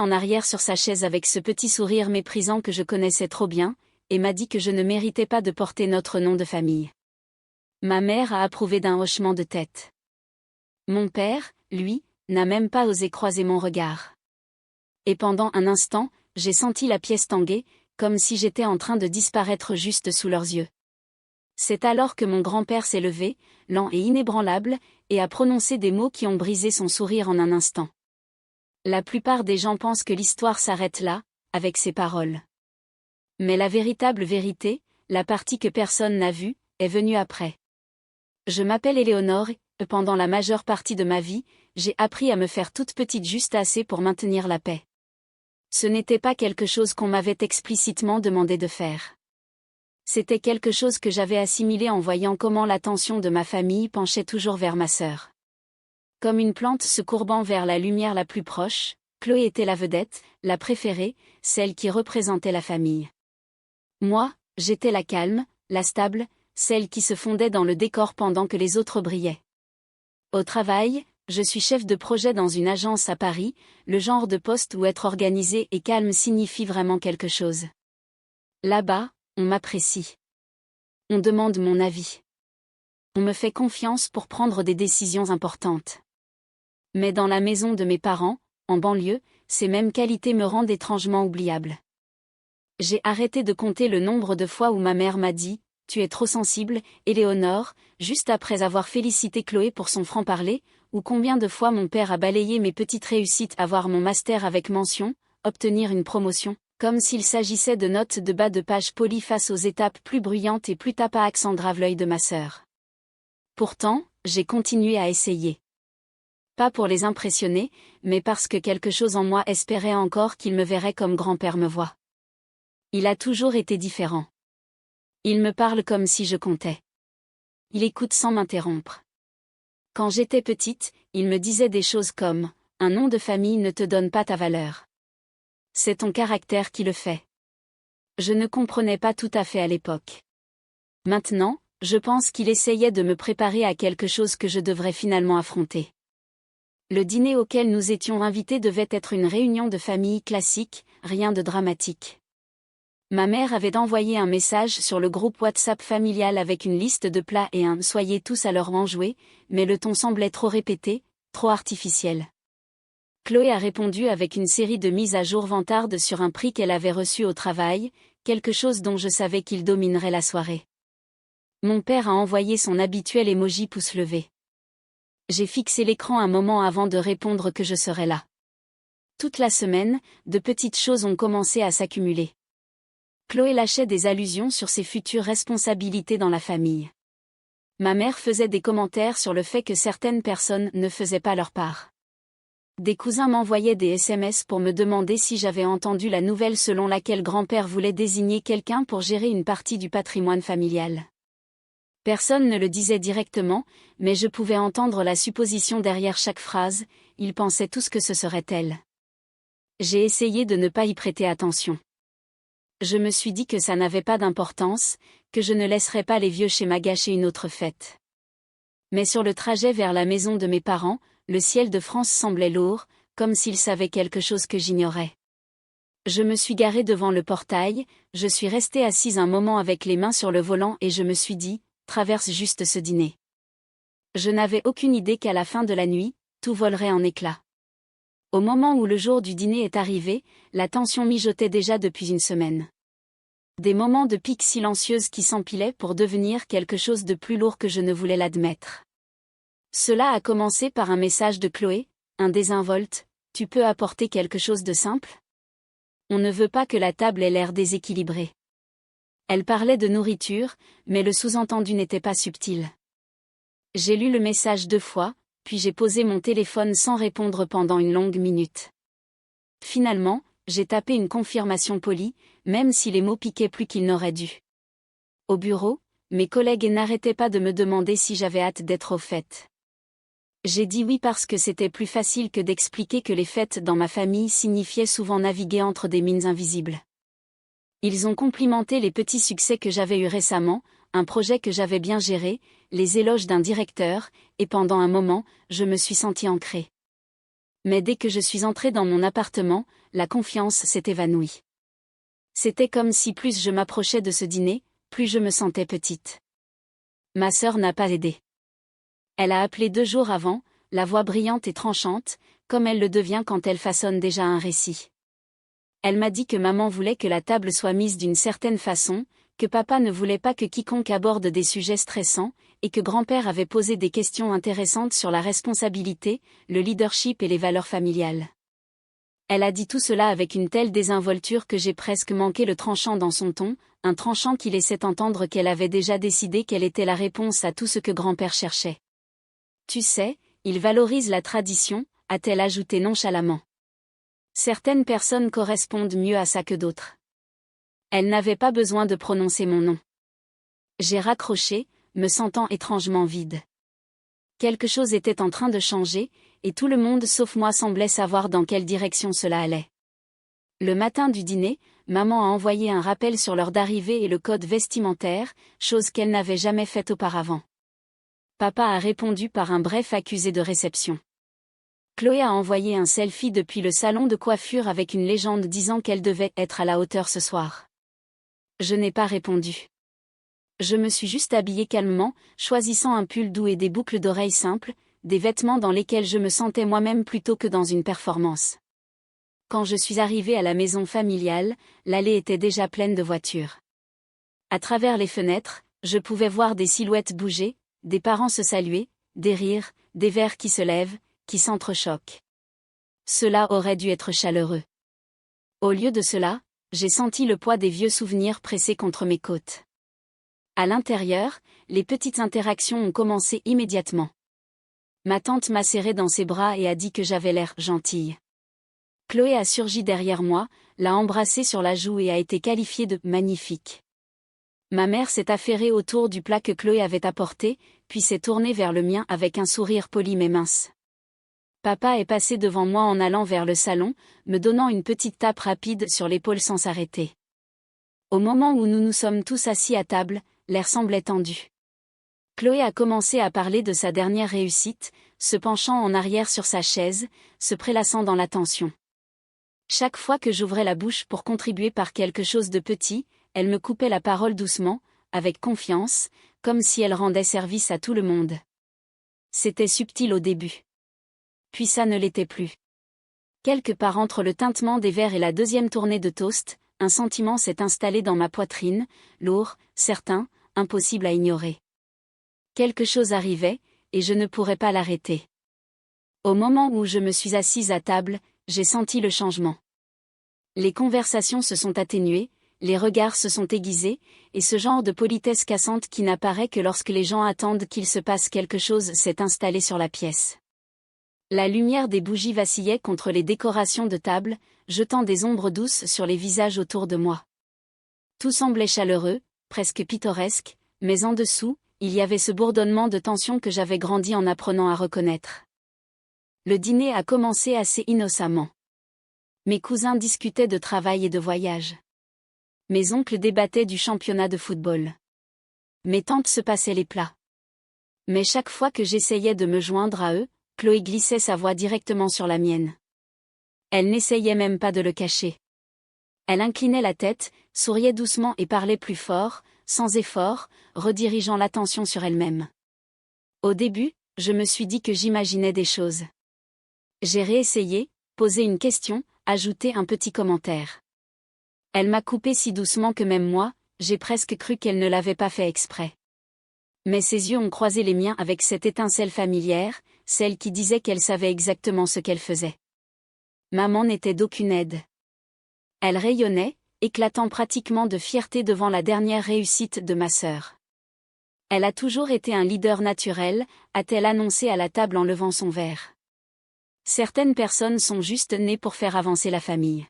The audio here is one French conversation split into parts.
en arrière sur sa chaise avec ce petit sourire méprisant que je connaissais trop bien, et m'a dit que je ne méritais pas de porter notre nom de famille. Ma mère a approuvé d'un hochement de tête. Mon père, lui, n'a même pas osé croiser mon regard. Et pendant un instant, j'ai senti la pièce tanguer, comme si j'étais en train de disparaître juste sous leurs yeux. C'est alors que mon grand-père s'est levé, lent et inébranlable, et a prononcé des mots qui ont brisé son sourire en un instant. La plupart des gens pensent que l'histoire s'arrête là, avec ces paroles. Mais la véritable vérité, la partie que personne n'a vue, est venue après. Je m'appelle Éléonore, et pendant la majeure partie de ma vie, j'ai appris à me faire toute petite juste assez pour maintenir la paix. Ce n'était pas quelque chose qu'on m'avait explicitement demandé de faire. C'était quelque chose que j'avais assimilé en voyant comment l'attention de ma famille penchait toujours vers ma sœur. Comme une plante se courbant vers la lumière la plus proche, Chloé était la vedette, la préférée, celle qui représentait la famille. Moi, j'étais la calme, la stable, celle qui se fondait dans le décor pendant que les autres brillaient. Au travail, je suis chef de projet dans une agence à Paris, le genre de poste où être organisé et calme signifie vraiment quelque chose. Là-bas, on m'apprécie. On demande mon avis. On me fait confiance pour prendre des décisions importantes. Mais dans la maison de mes parents, en banlieue, ces mêmes qualités me rendent étrangement oubliable. J'ai arrêté de compter le nombre de fois où ma mère m'a dit « Tu es trop sensible, Éléonore », juste après avoir félicité Chloé pour son franc-parler, ou combien de fois mon père a balayé mes petites réussites, avoir mon master avec mention, obtenir une promotion, comme s'il s'agissait de notes de bas de page polies face aux étapes plus bruyantes et plus tape à accent grave l'œil de ma sœur. Pourtant, j'ai continué à essayer. Pas pour les impressionner, mais parce que quelque chose en moi espérait encore qu'il me verrait comme grand-père me voit. Il a toujours été différent. Il me parle comme si je comptais. Il écoute sans m'interrompre. Quand j'étais petite, il me disait des choses comme « Un nom de famille ne te donne pas ta valeur. C'est ton caractère qui le fait. » Je ne comprenais pas tout à fait à l'époque. Maintenant, je pense qu'il essayait de me préparer à quelque chose que je devrais finalement affronter. Le dîner auquel nous étions invités devait être une réunion de famille classique, rien de dramatique. Ma mère avait envoyé un message sur le groupe WhatsApp familial avec une liste de plats et un « Soyez tous à l'heure en jouer », mais le ton semblait trop répété, trop artificiel. Chloé a répondu avec une série de mises à jour vantardes sur un prix qu'elle avait reçu au travail, quelque chose dont je savais qu'il dominerait la soirée. Mon père a envoyé son habituel emoji pouce levé. J'ai fixé l'écran un moment avant de répondre que je serais là. Toute la semaine, de petites choses ont commencé à s'accumuler. Chloé lâchait des allusions sur ses futures responsabilités dans la famille. Ma mère faisait des commentaires sur le fait que certaines personnes ne faisaient pas leur part. Des cousins m'envoyaient des SMS pour me demander si j'avais entendu la nouvelle selon laquelle grand-père voulait désigner quelqu'un pour gérer une partie du patrimoine familial. Personne ne le disait directement, mais je pouvais entendre la supposition derrière chaque phrase, ils pensaient tous que ce serait elle. J'ai essayé de ne pas y prêter attention. Je me suis dit que ça n'avait pas d'importance, que je ne laisserais pas les vieux schémas gâcher une autre fête. Mais sur le trajet vers la maison de mes parents, le ciel de France semblait lourd, comme s'il savait quelque chose que j'ignorais. Je me suis garée devant le portail, je suis restée assise un moment avec les mains sur le volant et je me suis dit, traverse juste ce dîner. Je n'avais aucune idée qu'à la fin de la nuit, tout volerait en éclats. Au moment où le jour du dîner est arrivé, la tension mijotait déjà depuis une semaine. Des moments de pique silencieuse qui s'empilaient pour devenir quelque chose de plus lourd que je ne voulais l'admettre. Cela a commencé par un message de Chloé, un désinvolte, « Tu peux apporter quelque chose de simple ?» On ne veut pas que la table ait l'air déséquilibrée. Elle parlait de nourriture, mais le sous-entendu n'était pas subtil. J'ai lu le message 2 fois, puis j'ai posé mon téléphone sans répondre pendant une longue minute. Finalement, j'ai tapé une confirmation polie, même si les mots piquaient plus qu'ils n'auraient dû. Au bureau, mes collègues n'arrêtaient pas de me demander si j'avais hâte d'être aux fêtes. J'ai dit oui parce que c'était plus facile que d'expliquer que les fêtes dans ma famille signifiaient souvent naviguer entre des mines invisibles. Ils ont complimenté les petits succès que j'avais eus récemment, un projet que j'avais bien géré, les éloges d'un directeur, et pendant un moment, je me suis sentie ancrée. Mais dès que je suis entrée dans mon appartement, la confiance s'est évanouie. C'était comme si plus je m'approchais de ce dîner, plus je me sentais petite. Ma sœur n'a pas aidé. Elle a appelé 2 jours avant, la voix brillante et tranchante, comme elle le devient quand elle façonne déjà un récit. Elle m'a dit que maman voulait que la table soit mise d'une certaine façon, que papa ne voulait pas que quiconque aborde des sujets stressants, et que grand-père avait posé des questions intéressantes sur la responsabilité, le leadership et les valeurs familiales. Elle a dit tout cela avec une telle désinvolture que j'ai presque manqué le tranchant dans son ton, un tranchant qui laissait entendre qu'elle avait déjà décidé quelle était la réponse à tout ce que grand-père cherchait. Tu sais, il valorise la tradition, a-t-elle ajouté nonchalamment. Certaines personnes correspondent mieux à ça que d'autres. Elle n'avait pas besoin de prononcer mon nom. J'ai raccroché, me sentant étrangement vide. Quelque chose était en train de changer, et tout le monde sauf moi semblait savoir dans quelle direction cela allait. Le matin du dîner, maman a envoyé un rappel sur l'heure d'arrivée et le code vestimentaire, chose qu'elle n'avait jamais faite auparavant. Papa a répondu par un bref accusé de réception. Chloé a envoyé un selfie depuis le salon de coiffure avec une légende disant qu'elle devait être à la hauteur ce soir. Je n'ai pas répondu. Je me suis juste habillée calmement, choisissant un pull doux et des boucles d'oreilles simples, des vêtements dans lesquels je me sentais moi-même plutôt que dans une performance. Quand je suis arrivée à la maison familiale, l'allée était déjà pleine de voitures. À travers les fenêtres, je pouvais voir des silhouettes bouger, des parents se saluer, des rires, des verres qui se lèvent, qui s'entrechoquent. Cela aurait dû être chaleureux. Au lieu de cela, j'ai senti le poids des vieux souvenirs pressés contre mes côtes. À l'intérieur, les petites interactions ont commencé immédiatement. Ma tante m'a serrée dans ses bras et a dit que j'avais l'air gentille. Chloé a surgi derrière moi, l'a embrassée sur la joue et a été qualifiée de magnifique. Ma mère s'est affairée autour du plat que Chloé avait apporté, puis s'est tournée vers le mien avec un sourire poli mais mince. Papa est passé devant moi en allant vers le salon, me donnant une petite tape rapide sur l'épaule sans s'arrêter. Au moment où nous nous sommes tous assis à table, l'air semblait tendu. Chloé a commencé à parler de sa dernière réussite, se penchant en arrière sur sa chaise, se prélassant dans l'attention. Chaque fois que j'ouvrais la bouche pour contribuer par quelque chose de petit, elle me coupait la parole doucement, avec confiance, comme si elle rendait service à tout le monde. C'était subtil au début. Puis ça ne l'était plus. Quelque part entre le tintement des verres et la deuxième tournée de toast, un sentiment s'est installé dans ma poitrine, lourd, certain, impossible à ignorer. Quelque chose arrivait, et je ne pourrais pas l'arrêter. Au moment où je me suis assise à table, j'ai senti le changement. Les conversations se sont atténuées, les regards se sont aiguisés, et ce genre de politesse cassante qui n'apparaît que lorsque les gens attendent qu'il se passe quelque chose s'est installé sur la pièce. La lumière des bougies vacillait contre les décorations de table, jetant des ombres douces sur les visages autour de moi. Tout semblait chaleureux, presque pittoresque, mais en dessous, il y avait ce bourdonnement de tension que j'avais grandi en apprenant à reconnaître. Le dîner a commencé assez innocemment. Mes cousins discutaient de travail et de voyage. Mes oncles débattaient du championnat de football. Mes tantes se passaient les plats. Mais chaque fois que j'essayais de me joindre à eux, Chloé glissait sa voix directement sur la mienne. Elle n'essayait même pas de le cacher. Elle inclinait la tête, souriait doucement et parlait plus fort, sans effort, redirigeant l'attention sur elle-même. Au début, je me suis dit que j'imaginais des choses. J'ai réessayé, posé une question, ajouté un petit commentaire. Elle m'a coupé si doucement que même moi, j'ai presque cru qu'elle ne l'avait pas fait exprès. Mais ses yeux ont croisé les miens avec cette étincelle familière, celle qui disait qu'elle savait exactement ce qu'elle faisait. Maman n'était d'aucune aide. Elle rayonnait, éclatant pratiquement de fierté devant la dernière réussite de ma sœur. Elle a toujours été un leader naturel, a-t-elle annoncé à la table en levant son verre. Certaines personnes sont juste nées pour faire avancer la famille.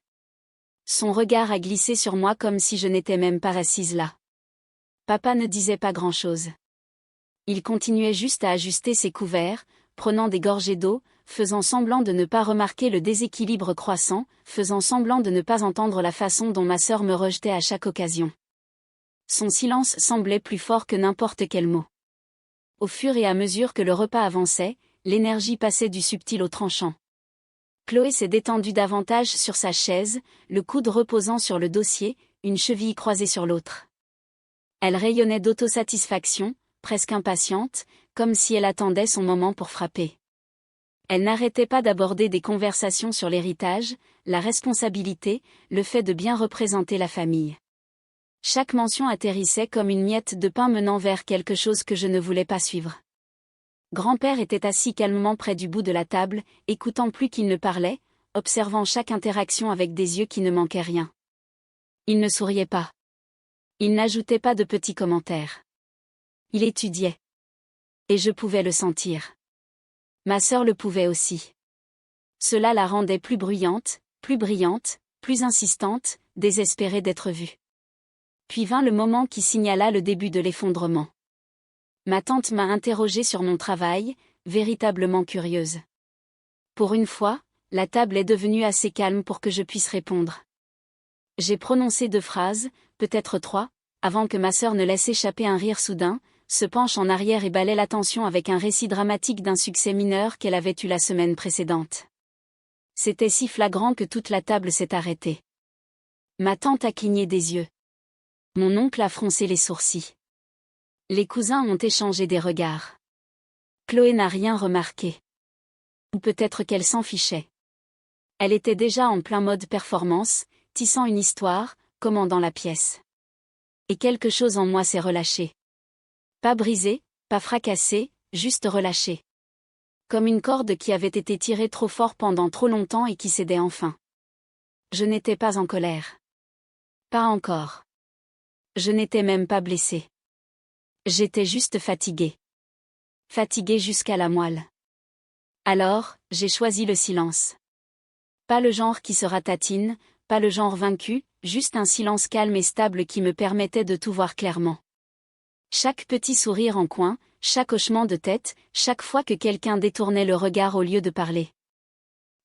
Son regard a glissé sur moi comme si je n'étais même pas assise là. Papa ne disait pas grand-chose. Il continuait juste à ajuster ses couverts, prenant des gorgées d'eau, faisant semblant de ne pas remarquer le déséquilibre croissant, faisant semblant de ne pas entendre la façon dont ma sœur me rejetait à chaque occasion. Son silence semblait plus fort que n'importe quel mot. Au fur et à mesure que le repas avançait, l'énergie passait du subtil au tranchant. Chloé s'est détendue davantage sur sa chaise, le coude reposant sur le dossier, une cheville croisée sur l'autre. Elle rayonnait d'autosatisfaction, presque impatiente, comme si elle attendait son moment pour frapper. Elle n'arrêtait pas d'aborder des conversations sur l'héritage, la responsabilité, le fait de bien représenter la famille. Chaque mention atterrissait comme une miette de pain menant vers quelque chose que je ne voulais pas suivre. Grand-père était assis calmement près du bout de la table, écoutant plus qu'il ne parlait, observant chaque interaction avec des yeux qui ne manquaient rien. Il ne souriait pas. Il n'ajoutait pas de petits commentaires. Il étudiait. Et je pouvais le sentir. Ma sœur le pouvait aussi. Cela la rendait plus bruyante, plus brillante, plus insistante, désespérée d'être vue. Puis vint le moment qui signala le début de l'effondrement. Ma tante m'a interrogée sur mon travail, véritablement curieuse. Pour une fois, la table est devenue assez calme pour que je puisse répondre. J'ai prononcé 2 phrases, peut-être 3, avant que ma sœur ne laisse échapper un rire soudain, se penche en arrière et balaie l'attention avec un récit dramatique d'un succès mineur qu'elle avait eu la semaine précédente. C'était si flagrant que toute la table s'est arrêtée. Ma tante a cligné des yeux. Mon oncle a froncé les sourcils. Les cousins ont échangé des regards. Chloé n'a rien remarqué. Ou peut-être qu'elle s'en fichait. Elle était déjà en plein mode performance, tissant une histoire, commandant la pièce. Et quelque chose en moi s'est relâché. Pas brisé, pas fracassé, juste relâché. Comme une corde qui avait été tirée trop fort pendant trop longtemps et qui cédait enfin. Je n'étais pas en colère. Pas encore. Je n'étais même pas blessée. J'étais juste fatiguée. Fatiguée jusqu'à la moelle. Alors, j'ai choisi le silence. Pas le genre qui se ratatine, pas le genre vaincu, juste un silence calme et stable qui me permettait de tout voir clairement. Chaque petit sourire en coin, chaque hochement de tête, chaque fois que quelqu'un détournait le regard au lieu de parler.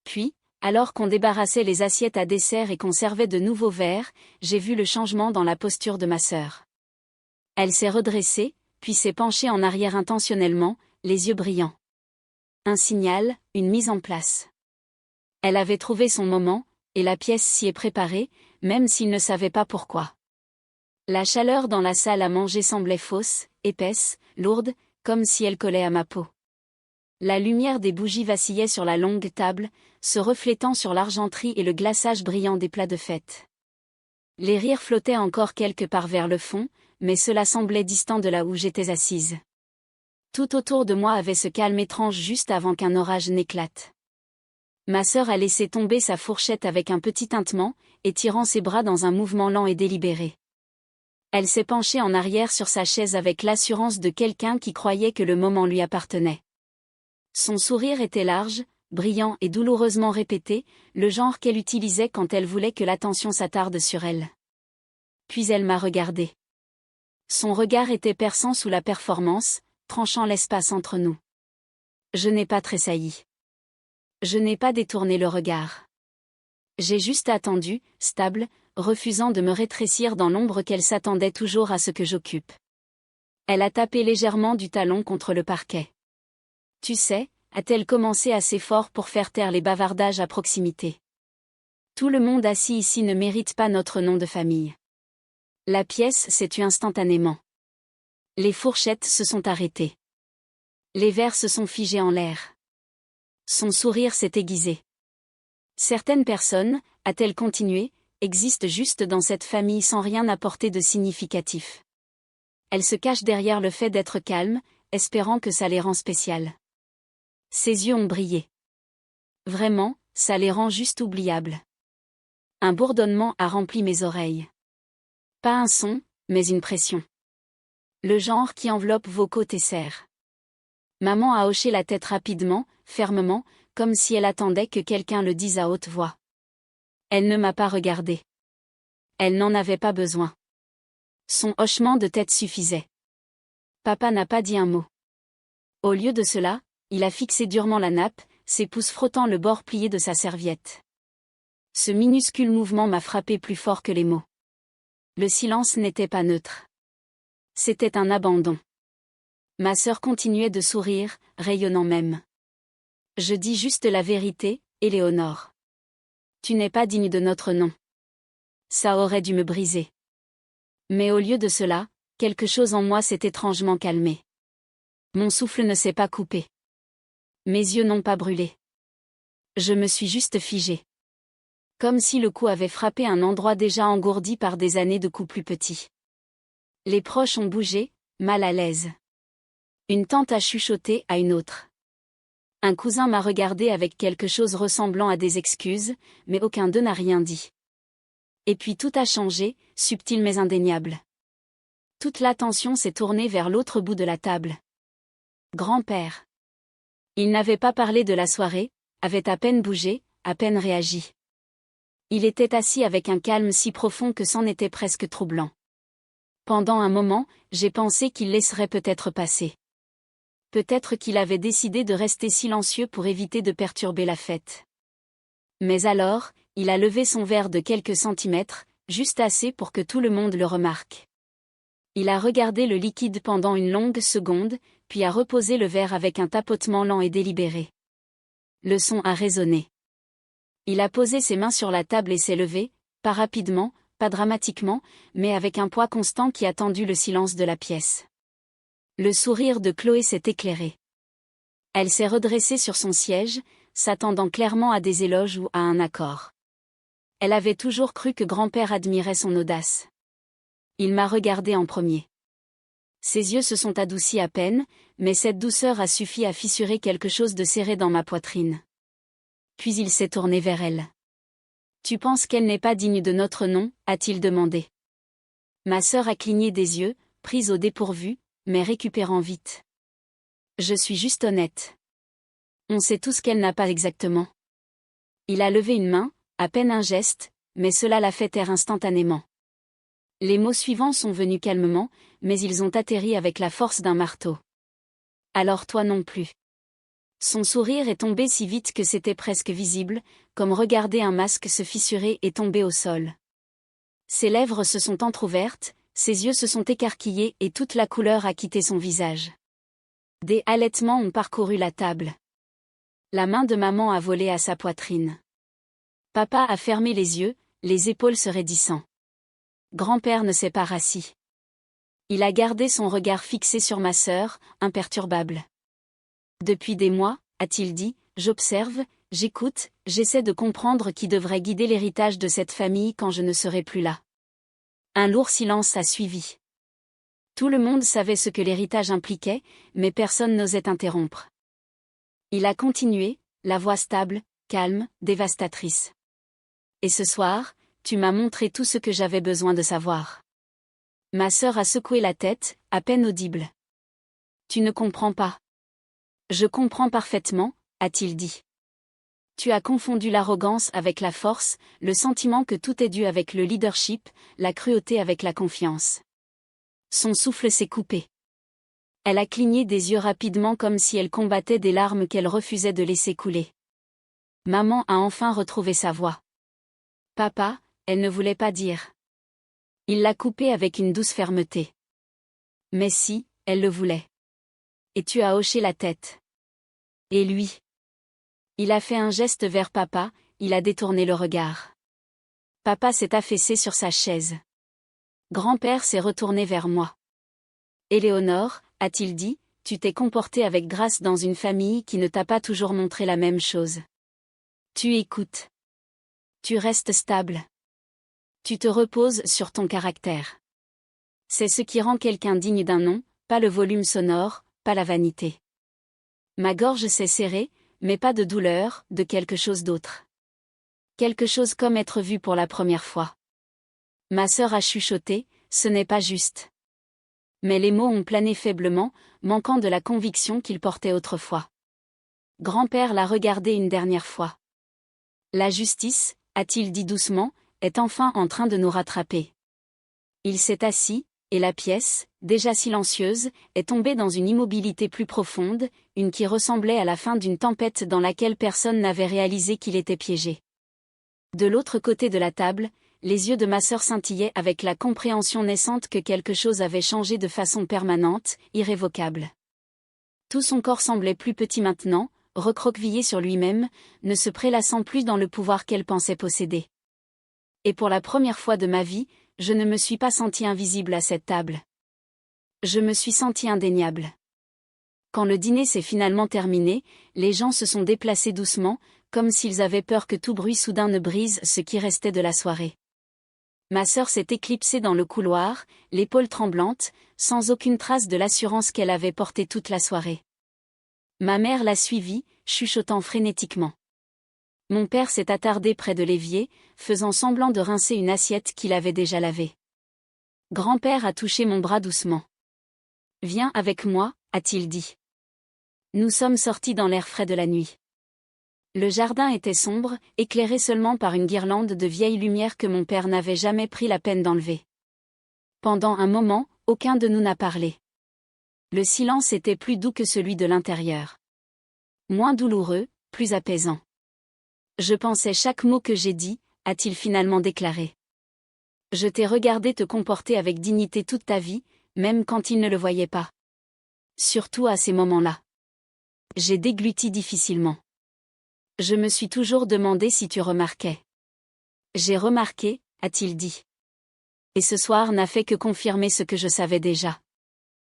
Puis, alors qu'on débarrassait les assiettes à dessert et qu'on servait de nouveaux verres, j'ai vu le changement dans la posture de ma sœur. Elle s'est redressée, puis s'est penchée en arrière intentionnellement, les yeux brillants. Un signal, une mise en place. Elle avait trouvé son moment, et la pièce s'y est préparée, même s'il ne savait pas pourquoi. La chaleur dans la salle à manger semblait fausse, épaisse, lourde, comme si elle collait à ma peau. La lumière des bougies vacillait sur la longue table, se reflétant sur l'argenterie et le glaçage brillant des plats de fête. Les rires flottaient encore quelque part vers le fond, mais cela semblait distant de là où j'étais assise. Tout autour de moi avait ce calme étrange juste avant qu'un orage n'éclate. Ma sœur a laissé tomber sa fourchette avec un petit tintement, étirant ses bras dans un mouvement lent et délibéré. Elle s'est penchée en arrière sur sa chaise avec l'assurance de quelqu'un qui croyait que le moment lui appartenait. Son sourire était large, brillant et douloureusement répété, le genre qu'elle utilisait quand elle voulait que l'attention s'attarde sur elle. Puis elle m'a regardé. Son regard était perçant sous la performance, tranchant l'espace entre nous. Je n'ai pas tressailli. Je n'ai pas détourné le regard. J'ai juste attendu, stable, refusant de me rétrécir dans l'ombre qu'elle s'attendait toujours à ce que j'occupe. Elle a tapé légèrement du talon contre le parquet. Tu sais, a-t-elle commencé assez fort pour faire taire les bavardages à proximité. Tout le monde assis ici ne mérite pas notre nom de famille. La pièce s'est tue instantanément. Les fourchettes se sont arrêtées. Les verres se sont figés en l'air. Son sourire s'est aiguisé. Certaines personnes, a-t-elle continué, existent juste dans cette famille sans rien apporter de significatif. Elles se cachent derrière le fait d'être calmes, espérant que ça les rend spéciales. Ses yeux ont brillé. Vraiment, ça les rend juste oubliables. Un bourdonnement a rempli mes oreilles. Pas un son, mais une pression. Le genre qui enveloppe vos côtes et serre. Maman a hoché la tête rapidement, fermement, comme si elle attendait que quelqu'un le dise à haute voix. Elle ne m'a pas regardé. Elle n'en avait pas besoin. Son hochement de tête suffisait. Papa n'a pas dit un mot. Au lieu de cela, il a fixé durement la nappe, ses pouces frottant le bord plié de sa serviette. Ce minuscule mouvement m'a frappé plus fort que les mots. Le silence n'était pas neutre. C'était un abandon. Ma sœur continuait de sourire, rayonnant même. Je dis juste la vérité, Éléonore. Tu n'es pas digne de notre nom. Ça aurait dû me briser. Mais au lieu de cela, quelque chose en moi s'est étrangement calmé. Mon souffle ne s'est pas coupé. Mes yeux n'ont pas brûlé. Je me suis juste figée. Comme si le coup avait frappé un endroit déjà engourdi par des années de coups plus petits. Les proches ont bougé, mal à l'aise. Une tante a chuchoté à une autre. Un cousin m'a regardé avec quelque chose ressemblant à des excuses, mais aucun d'eux n'a rien dit. Et puis tout a changé, subtil mais indéniable. Toute l'attention s'est tournée vers l'autre bout de la table. Grand-père. Il n'avait pas parlé de la soirée, avait à peine bougé, à peine réagi. Il était assis avec un calme si profond que c'en était presque troublant. Pendant un moment, j'ai pensé qu'il laisserait peut-être passer. Peut-être qu'il avait décidé de rester silencieux pour éviter de perturber la fête. Mais alors, il a levé son verre de quelques centimètres, juste assez pour que tout le monde le remarque. Il a regardé le liquide pendant une longue seconde, puis a reposé le verre avec un tapotement lent et délibéré. Le son a résonné. Il a posé ses mains sur la table et s'est levé, pas rapidement, pas dramatiquement, mais avec un poids constant qui a tendu le silence de la pièce. Le sourire de Chloé s'est éclairé. Elle s'est redressée sur son siège, s'attendant clairement à des éloges ou à un accord. Elle avait toujours cru que grand-père admirait son audace. Il m'a regardé en premier. Ses yeux se sont adoucis à peine, mais cette douceur a suffi à fissurer quelque chose de serré dans ma poitrine. Puis il s'est tourné vers elle. « Tu penses qu'elle n'est pas digne de notre nom ?» a-t-il demandé. Ma sœur a cligné des yeux, prise au dépourvu, mais récupérant vite. Je suis juste honnête. On sait tous qu'elle n'a pas exactement. Il a levé une main, à peine un geste, mais cela l'a fait taire instantanément. Les mots suivants sont venus calmement, mais ils ont atterri avec la force d'un marteau. Alors toi non plus. Son sourire est tombé si vite que c'était presque visible, comme regarder un masque se fissurer et tomber au sol. Ses lèvres se sont entr'ouvertes, ses yeux se sont écarquillés et toute la couleur a quitté son visage. Des halètements ont parcouru la table. La main de maman a volé à sa poitrine. Papa a fermé les yeux, les épaules se raidissant. Grand-père ne s'est pas rassis. Il a gardé son regard fixé sur ma sœur, imperturbable. Depuis des mois, a-t-il dit, j'observe, j'écoute, j'essaie de comprendre qui devrait guider l'héritage de cette famille quand je ne serai plus là. Un lourd silence a suivi. Tout le monde savait ce que l'héritage impliquait, mais personne n'osait interrompre. Il a continué, la voix stable, calme, dévastatrice. Et ce soir, tu m'as montré tout ce que j'avais besoin de savoir. Ma sœur a secoué la tête, à peine audible. Tu ne comprends pas. Je comprends parfaitement, a-t-il dit. Tu as confondu l'arrogance avec la force, le sentiment que tout est dû avec le leadership, la cruauté avec la confiance. Son souffle s'est coupé. Elle a cligné des yeux rapidement comme si elle combattait des larmes qu'elle refusait de laisser couler. Maman a enfin retrouvé sa voix. Papa, elle ne voulait pas dire. Il l'a coupée avec une douce fermeté. Mais si, elle le voulait. Et tu as hoché la tête. Et lui? Il a fait un geste vers papa, il a détourné le regard. Papa s'est affaissé sur sa chaise. Grand-père s'est retourné vers moi. Éléonore, a-t-il dit, tu t'es comportée avec grâce dans une famille qui ne t'a pas toujours montré la même chose. Tu écoutes. Tu restes stable. Tu te reposes sur ton caractère. C'est ce qui rend quelqu'un digne d'un nom, pas le volume sonore, pas la vanité. Ma gorge s'est serrée, mais pas de douleur, de quelque chose d'autre. Quelque chose comme être vu pour la première fois. Ma sœur a chuchoté, ce n'est pas juste. Mais les mots ont plané faiblement, manquant de la conviction qu'ils portaient autrefois. Grand-père l'a regardé une dernière fois. La justice, a-t-il dit doucement, est enfin en train de nous rattraper. Il s'est assis, et la pièce, déjà silencieuse, est tombée dans une immobilité plus profonde, une qui ressemblait à la fin d'une tempête dans laquelle personne n'avait réalisé qu'il était piégé. De l'autre côté de la table, les yeux de ma sœur scintillaient avec la compréhension naissante que quelque chose avait changé de façon permanente, irrévocable. Tout son corps semblait plus petit maintenant, recroquevillé sur lui-même, ne se prélassant plus dans le pouvoir qu'elle pensait posséder. Et pour la première fois de ma vie, je ne me suis pas senti invisible à cette table. Je me suis senti indéniable. Quand le dîner s'est finalement terminé, les gens se sont déplacés doucement, comme s'ils avaient peur que tout bruit soudain ne brise ce qui restait de la soirée. Ma sœur s'est éclipsée dans le couloir, l'épaule tremblante, sans aucune trace de l'assurance qu'elle avait portée toute la soirée. Ma mère l'a suivie, chuchotant frénétiquement. Mon père s'est attardé près de l'évier, faisant semblant de rincer une assiette qu'il avait déjà lavée. Grand-père a touché mon bras doucement. « Viens avec moi », a-t-il dit. Nous sommes sortis dans l'air frais de la nuit. Le jardin était sombre, éclairé seulement par une guirlande de vieilles lumières que mon père n'avait jamais pris la peine d'enlever. Pendant un moment, aucun de nous n'a parlé. Le silence était plus doux que celui de l'intérieur. Moins douloureux, plus apaisant. Je pensais chaque mot que j'ai dit, a-t-il finalement déclaré. Je t'ai regardé te comporter avec dignité toute ta vie, même quand il ne le voyait pas. Surtout à ces moments-là. J'ai dégluti difficilement. Je me suis toujours demandé si tu remarquais. J'ai remarqué, a-t-il dit. Et ce soir n'a fait que confirmer ce que je savais déjà.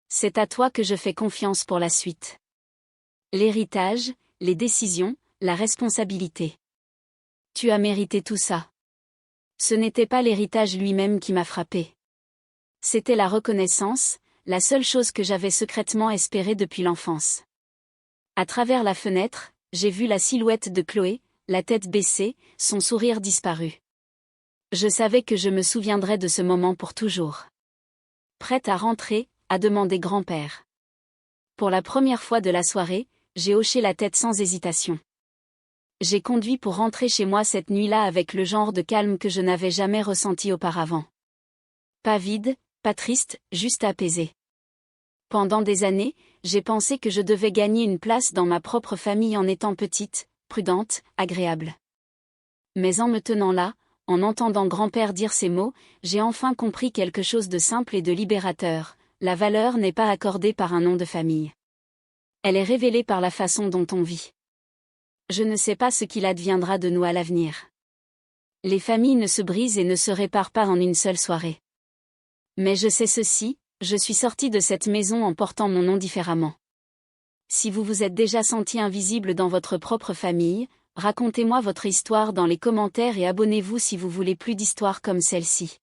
C'est à toi que je fais confiance pour la suite. L'héritage, les décisions, la responsabilité. Tu as mérité tout ça. Ce n'était pas l'héritage lui-même qui m'a frappé. C'était la reconnaissance, la seule chose que j'avais secrètement espérée depuis l'enfance. À travers la fenêtre, j'ai vu la silhouette de Chloé, la tête baissée, son sourire disparu. Je savais que je me souviendrais de ce moment pour toujours. Prête à rentrer, a demandé grand-père. Pour la première fois de la soirée, j'ai hoché la tête sans hésitation. J'ai conduit pour rentrer chez moi cette nuit-là avec le genre de calme que je n'avais jamais ressenti auparavant. Pas vide, pas triste, juste apaisé. Pendant des années, j'ai pensé que je devais gagner une place dans ma propre famille en étant petite, prudente, agréable. Mais en me tenant là, en entendant grand-père dire ces mots, j'ai enfin compris quelque chose de simple et de libérateur. La valeur n'est pas accordée par un nom de famille. Elle est révélée par la façon dont on vit. Je ne sais pas ce qu'il adviendra de nous à l'avenir. Les familles ne se brisent et ne se réparent pas en une seule soirée. Mais je sais ceci, je suis sortie de cette maison en portant mon nom différemment. Si vous vous êtes déjà senti invisible dans votre propre famille, racontez-moi votre histoire dans les commentaires et abonnez-vous si vous voulez plus d'histoires comme celle-ci.